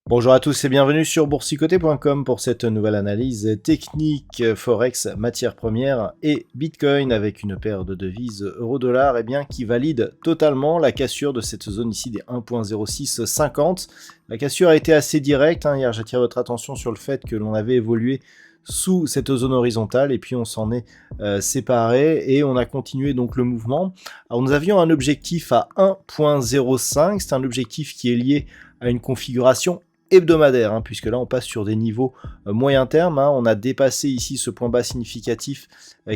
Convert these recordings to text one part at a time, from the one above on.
Bonjour à tous et bienvenue sur boursicoté.com pour cette nouvelle analyse technique Forex, matières premières et Bitcoin avec une paire de devises euro-dollar qui valide totalement la cassure de cette zone ici des 1.0650. La cassure a été assez directe, hier j'attire votre attention sur le fait que l'on avait évolué sous cette zone horizontale et puis on s'en est séparé et on a continué donc le mouvement. Alors nous avions un objectif à 1.05, c'est un objectif qui est lié à une configuration hebdomadaire, puisque là on passe sur des niveaux moyen terme, on a dépassé ici ce point bas significatif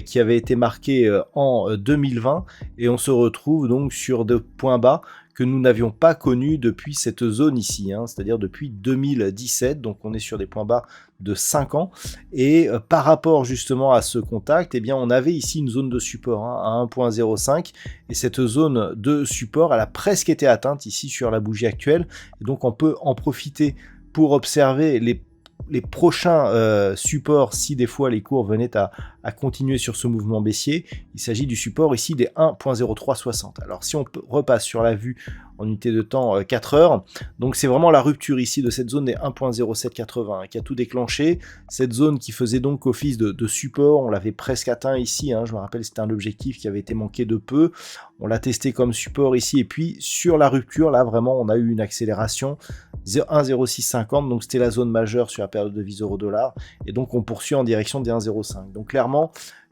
qui avait été marqué en 2020 et on se retrouve donc sur des points bas que nous n'avions pas connus depuis cette zone ici, c'est-à-dire depuis 2017, donc on est sur des points bas de 5 ans, et par rapport justement à ce contact, on avait ici une zone de support à 1.05, et cette zone de support, elle a presque été atteinte ici sur la bougie actuelle, et donc on peut en profiter pour observer les prochains supports si des fois les cours venaient à continuer sur ce mouvement baissier. Il s'agit du support ici des 1.0360. Alors si on repasse sur la vue en unité de temps 4 heures, donc c'est vraiment la rupture ici de cette zone des 1.0780 qui a tout déclenché. Cette zone qui faisait donc office de support, on l'avait presque atteint ici, je me rappelle c'était un objectif qui avait été manqué de peu. On l'a testé comme support ici et puis sur la rupture là vraiment on a eu une accélération 1.0650, donc c'était la zone majeure sur la période de devise euro-dollar et donc on poursuit en direction des 1.05. Donc clairement,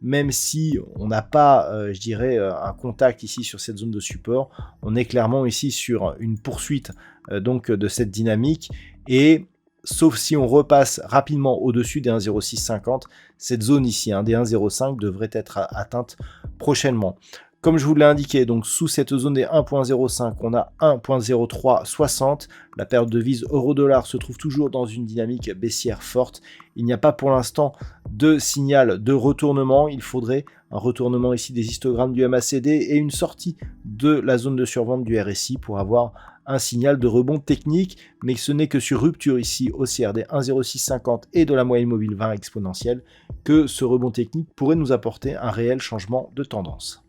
même si on n'a pas, un contact ici sur cette zone de support, on est clairement ici sur une poursuite donc de cette dynamique et sauf si on repasse rapidement au-dessus des 1.0650, cette zone ici, des 1.05 devrait être atteinte prochainement. Comme je vous l'ai indiqué, donc sous cette zone des 1.05, on a 1.0360. La période de devise euro-dollar se trouve toujours dans une dynamique baissière forte. Il n'y a pas pour l'instant de signal de retournement. Il faudrait un retournement ici des histogrammes du MACD et une sortie de la zone de survente du RSI pour avoir un signal de rebond technique, mais ce n'est que sur rupture ici haussière des 1.0650 et de la moyenne mobile 20 exponentielle que ce rebond technique pourrait nous apporter un réel changement de tendance.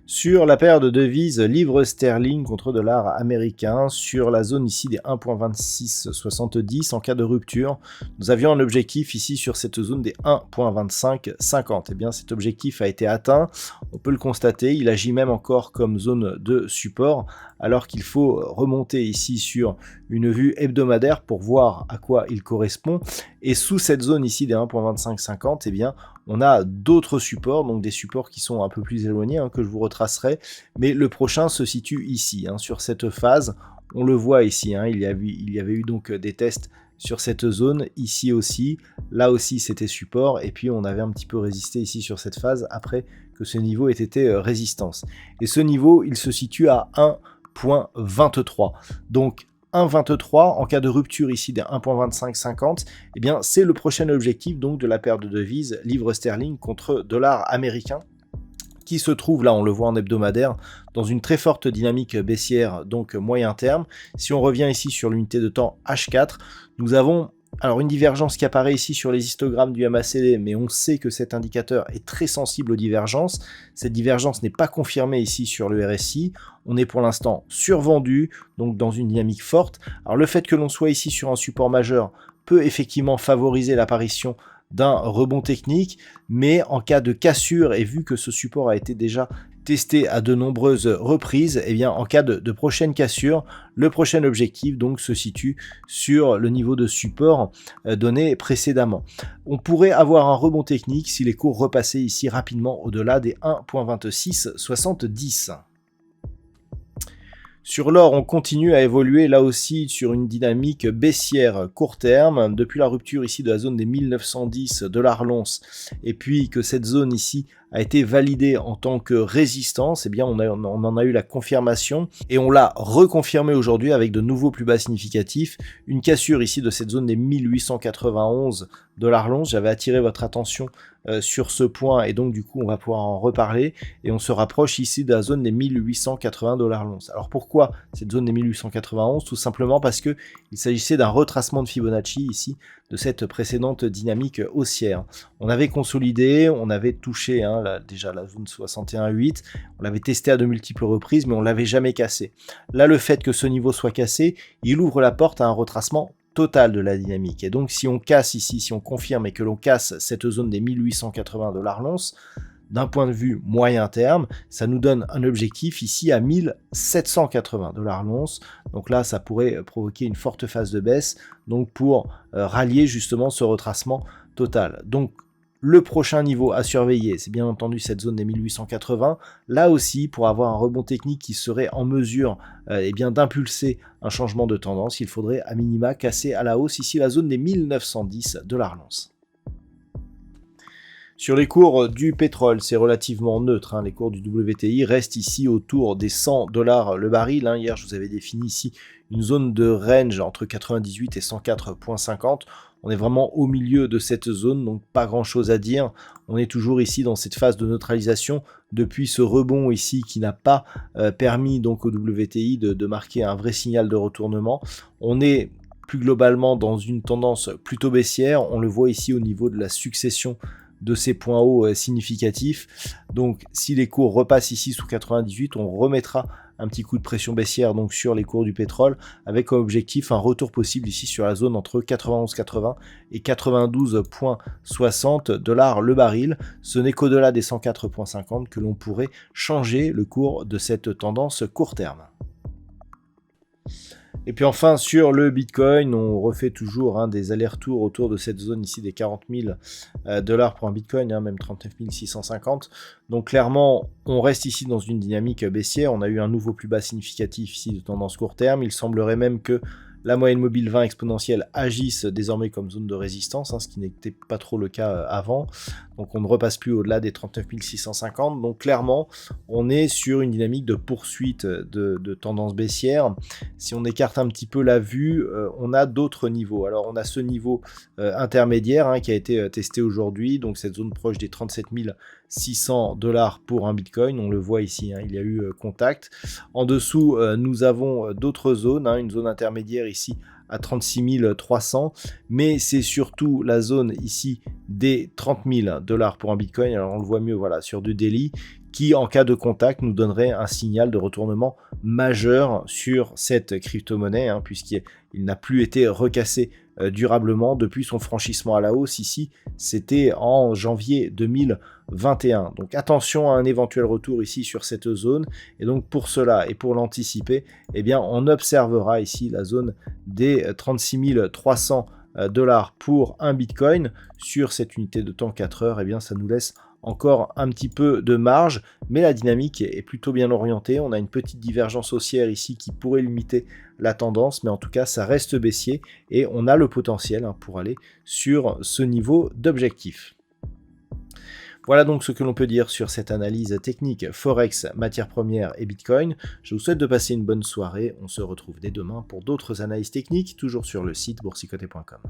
Sur la paire de devises livre sterling contre dollar américain, sur la zone ici des 1.2670 en cas de rupture, nous avions un objectif ici sur cette zone des 1.2550. Cet objectif a été atteint, on peut le constater, il agit même encore comme zone de support, alors qu'il faut remonter ici sur une vue hebdomadaire pour voir à quoi il correspond. Et sous cette zone ici des 1.2550, on a d'autres supports, donc des supports qui sont un peu plus éloignés, que je vous retracerai, mais le prochain se situe ici, sur cette phase, on le voit ici, il y avait eu donc des tests sur cette zone, ici aussi, là aussi c'était support, et puis on avait un petit peu résisté ici sur cette phase, après que ce niveau ait été résistance. Et ce niveau, il se situe à 1.23, donc 1.23 en cas de rupture ici des 1.2550, c'est le prochain objectif donc de la paire de devises livre sterling contre dollar américain qui se trouve là, on le voit en hebdomadaire, dans une très forte dynamique baissière, donc moyen terme. Si on revient ici sur l'unité de temps H4, nous avons alors une divergence qui apparaît ici sur les histogrammes du MACD, mais on sait que cet indicateur est très sensible aux divergences. Cette divergence n'est pas confirmée ici sur le RSI. On est pour l'instant survendu, donc dans une dynamique forte. Alors le fait que l'on soit ici sur un support majeur peut effectivement favoriser l'apparition d'un rebond technique, mais en cas de cassure, et vu que ce support a été déjà testé à de nombreuses reprises, en cas de prochaine cassure, le prochain objectif donc se situe sur le niveau de support donné précédemment. On pourrait avoir un rebond technique si les cours repassaient ici rapidement au-delà des 1.2670. Sur l'or, on continue à évoluer là aussi sur une dynamique baissière court terme, depuis la rupture ici de la zone des 1910 $ l'once, et puis que cette zone ici a été validé en tant que résistance, eh bien on en a eu la confirmation et on l'a reconfirmé aujourd'hui avec de nouveaux plus bas significatifs. Une cassure ici de cette zone des 1891 $ l'once. J'avais attiré votre attention sur ce point et donc du coup on va pouvoir en reparler et on se rapproche ici de la zone des 1880 $ l'once. Alors pourquoi cette zone des 1891? Tout simplement parce que il s'agissait d'un retracement de Fibonacci ici de cette précédente dynamique haussière. On avait consolidé, on avait touché déjà la zone 61,8, on l'avait testé à de multiples reprises mais on l'avait jamais cassé. Là le fait que ce niveau soit cassé, il ouvre la porte à un retracement total de la dynamique. Et donc si on casse ici, si on confirme et que l'on casse cette zone des 1880 $ l'once, d'un point de vue moyen terme, ça nous donne un objectif ici à 1780 $ l'once. Donc là, ça pourrait provoquer une forte phase de baisse, donc pour rallier justement ce retracement total. Donc le prochain niveau à surveiller, c'est bien entendu cette zone des 1880. Là aussi, pour avoir un rebond technique qui serait en mesure d'impulser un changement de tendance, il faudrait à minima casser à la hausse ici la zone des 1910 $ l'once. Sur les cours du pétrole, c'est relativement neutre. Les cours du WTI restent ici autour des 100 $ le baril. Hier, je vous avais défini ici une zone de range entre 98 et 104,50. On est vraiment au milieu de cette zone, donc pas grand chose à dire. On est toujours ici dans cette phase de neutralisation depuis ce rebond ici qui n'a pas permis donc au WTI de marquer un vrai signal de retournement. On est plus globalement dans une tendance plutôt baissière. On le voit ici au niveau de la succession de ces points hauts significatifs. Donc si les cours repassent ici sous 98, on remettra un petit coup de pression baissière donc sur les cours du pétrole avec comme objectif un retour possible ici sur la zone entre 91,80 et 92,60 $ le baril. Ce n'est qu'au-delà des 104,50 que l'on pourrait changer le cours de cette tendance court terme. Et puis enfin sur le Bitcoin, on refait toujours des allers-retours autour de cette zone ici des 40 000 $ pour un Bitcoin, même 39 650. Donc clairement, on reste ici dans une dynamique baissière. On a eu un nouveau plus bas significatif ici de tendance court terme. Il semblerait même que la moyenne mobile 20 exponentielle agisse désormais comme zone de résistance, ce qui n'était pas trop le cas avant. Donc on ne repasse plus au-delà des 39 650. Donc clairement, on est sur une dynamique de poursuite de tendance baissière. Si on écarte un petit peu la vue, on a d'autres niveaux. Alors on a ce niveau intermédiaire qui a été testé aujourd'hui, donc cette zone proche des 37 600 $ pour un Bitcoin. On le voit ici, il y a eu contact. En dessous, nous avons d'autres zones, une zone intermédiaire ici à 36 300, mais c'est surtout la zone ici des 30 000 $ pour un Bitcoin. Alors on le voit mieux sur du daily, qui en cas de contact nous donnerait un signal de retournement majeur sur cette crypto-monnaie, puisqu'il n'a plus été recassé durablement depuis son franchissement à la hausse ici, c'était en janvier 2021. Donc attention à un éventuel retour ici sur cette zone, et donc pour cela et pour l'anticiper, on observera ici la zone des 36 300 $ pour un Bitcoin sur cette unité de temps 4 heures. Ça nous laisse encore un petit peu de marge, mais la dynamique est plutôt bien orientée. On a une petite divergence haussière ici qui pourrait limiter la tendance, mais en tout cas ça reste baissier et on a le potentiel pour aller sur ce niveau d'objectif. Voilà donc ce que l'on peut dire sur cette analyse technique Forex, matières premières et Bitcoin. Je vous souhaite de passer une bonne soirée. On se retrouve dès demain pour d'autres analyses techniques, toujours sur le site boursicoté.com.